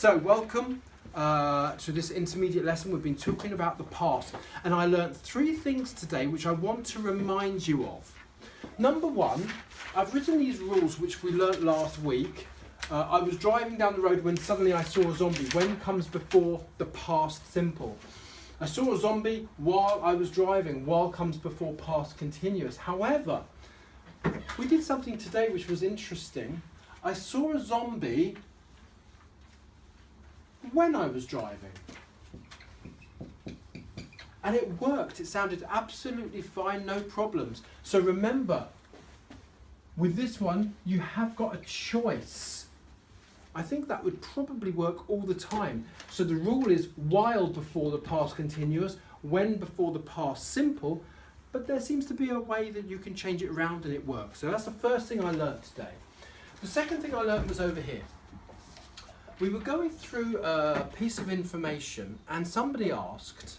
So welcome to this intermediate lesson. We've been talking about the past, and I learnt 3 things today which I want to remind you of. Number 1, I've written these rules which we learnt last week. I was driving down the road when suddenly I saw a zombie. When comes before the past simple? I saw a zombie while I was driving. While comes before past continuous. However, we did something today which was interesting. I saw a zombie when I was driving. And it worked. It sounded absolutely fine, no problems. So remember, with this one, you have got a choice. I think that would probably work all the time. So the rule is while before the past continuous, when before the past simple, but there seems to be a way that you can change it around and it works. So that's the first thing I learned today. The second thing I learned was over here. We were going through a piece of information and somebody asked,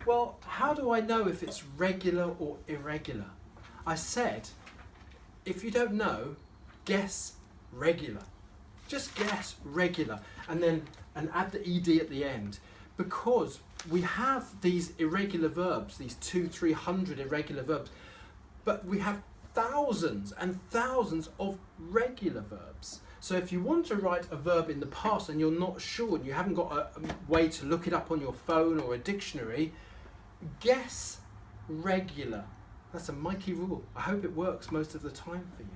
well, how do I know if it's regular or irregular? I said, if you don't know, guess regular. Just guess regular and add the ed at the end, because we have these irregular verbs, these 200-300 irregular verbs, but we have thousands and thousands of regular verbs. So if you want to write a verb in the past and you're not sure and you haven't got a way to look it up on your phone or a dictionary, guess regular. That's a mighty rule. I hope it works most of the time for you.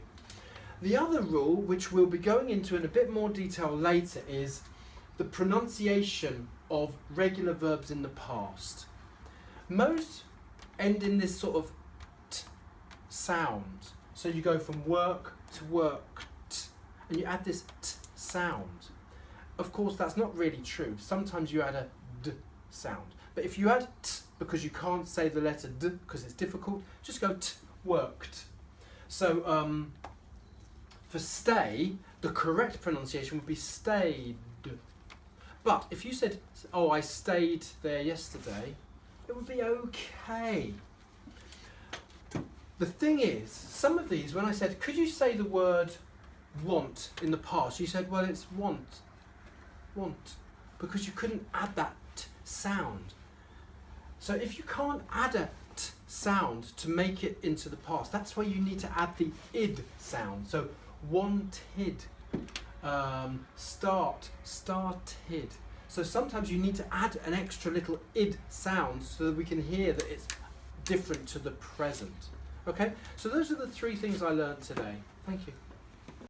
The other rule, which we'll be going into in a bit more detail later, is the pronunciation of regular verbs in the past. Most end in this sort of t sound. So you go from work to worked, and you add this t sound. Of course, that's not really true. Sometimes you add a d sound. But if you add t because you can't say the letter d because it's difficult, just go t, worked. So for stay, the correct pronunciation would be stayed. But if you said, oh, I stayed there yesterday, it would be okay. The thing is, some of these, when I said, could you say the word want in the past, you said, well, it's want, because you couldn't add that t sound. So if you can't add a t sound to make it into the past, that's where you need to add the id sound. So wanted, started. So sometimes you need to add an extra little id sound so that we can hear that it's different to the present. Okay, so those are the 3 things I learned today. Thank you.